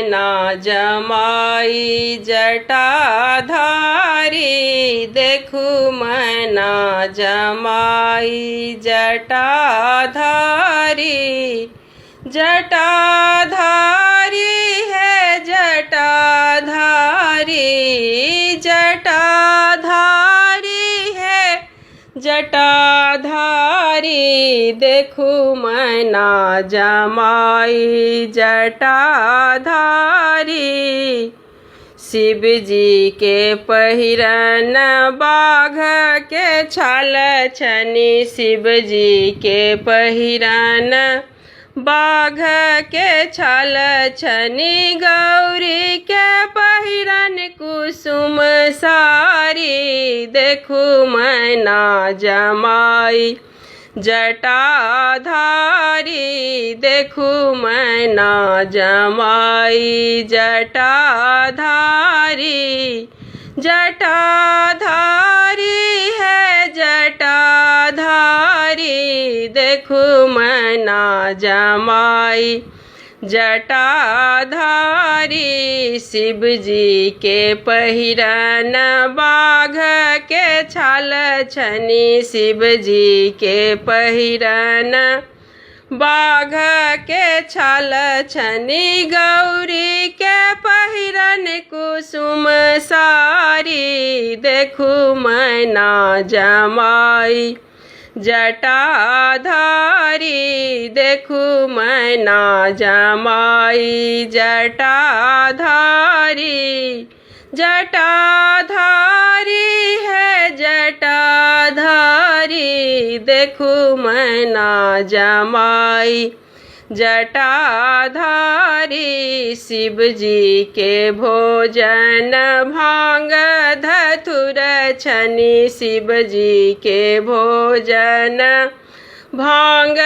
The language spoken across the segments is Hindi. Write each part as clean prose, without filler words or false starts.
मैना जमाई जटाधारी, देखू मैना जमाई जटाधारी। जटाधारी है जटाधारी, जटाधारी है जटाधारी, देखू मैना जमाई जटाधारी। शिव जी के पहिरन बाघ के छाल छनी, शिव जी के पहिरन बाघ के छाल छनी, गौरी के पहिरन कुसुम सारी, देखू मैना जमाई जटाधारी, देखू मैना जमाई जटाधारी। जटाधारी है जटाधारी, देखू मैना जमाई जटाधारी। शिव जी के पहिरन बाघ के छाल छनी, शिव जी के पहिरन बाघ के छाल छनी, गौरी के पहिरन कुसुम सारी, देखू मैना जमाई जटाधारी, देखू मैना जमाई जटाधारी। जटाधारी है जटाधारी, देखू मैना जमाई जटाधारी। शिव जी के भोजन भांग धतुर छनी, शिव जी के भोजन भांग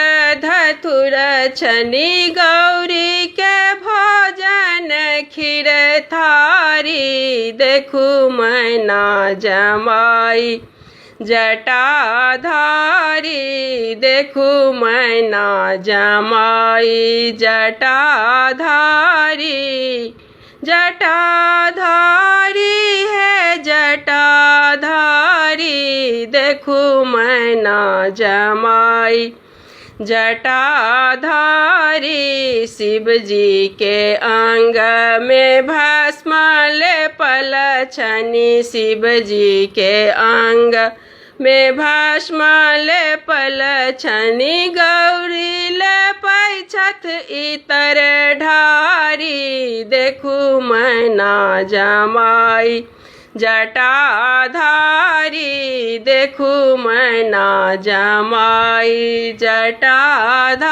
धतुर छनी, गौरी के भोजन खीर थारी, देखू मैना जमाई जटाधारी, देखू मैना जमाई जटाधारी। जटाधारी है जटाधारी, देखू मैना जमाई जटाधारी। शिव जी के अंग में भस्म लेपल छनी, शिव जी के अंग में भस्म लेपल छनी, गौरी लेपै छथ इतर ढारी, देखू मैना जमाई जटाधारी, देखू मैना जमाई जटाधारी।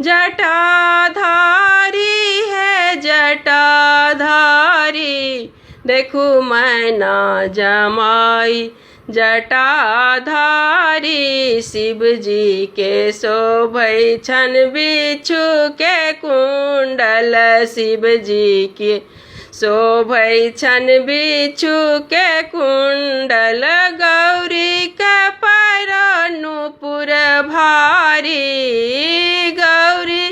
जटाधारी है जटाधारी, देखू मैना जमाई जटाधारी। शिव जी के शोभै छन बिच्छू के कुंडल, शिव जी के शोभै छन बिच्छू के कुंडल, गौरी के पैर नूपुर भारी, गौरी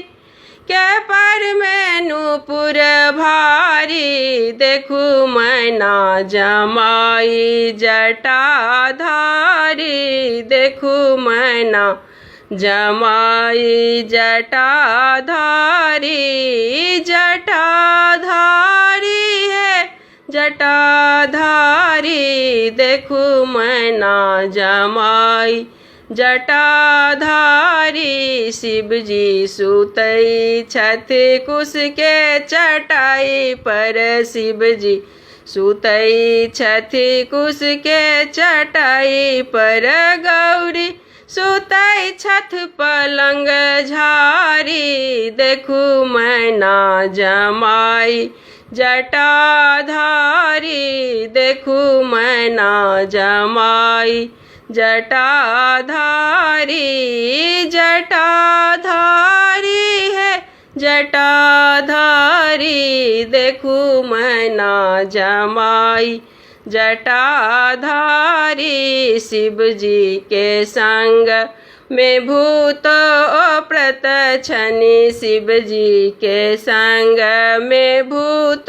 के पैर में नूपुर भारी, देखू मैना जमाई जटाधारी, देखू मैना जमाई जटाधारी। जटाधारी है जटाधारी, देखू मैना जमाई जटाधारी। शिव जी सुतई छथ कुश के चटाई पर, शिव जी सुतई छथ कुश के चटाई पर, गौरी सुतई छथ पलंग झारी, देखू मैना जमाई जटाधारी, देखू मैना जमाई जटाधारी। जटाधारी है जटाधारी, देखू मैना जमाई जटाधारी। शिव जी के संग में भूत प्रेत छनि शिव जी के संग में भूत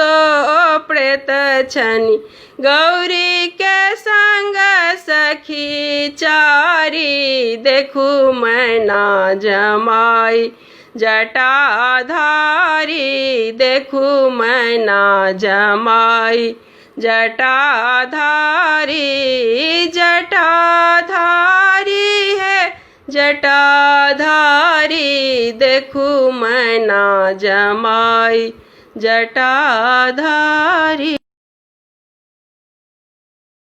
प्रेत छनि गौरी के संग सखी चारी देखू मैना जमाई जटाधारी देखू मैना जमाई जटाधारी जटाधारी है जटाधारी देखू मैना जमाई जटाधारी।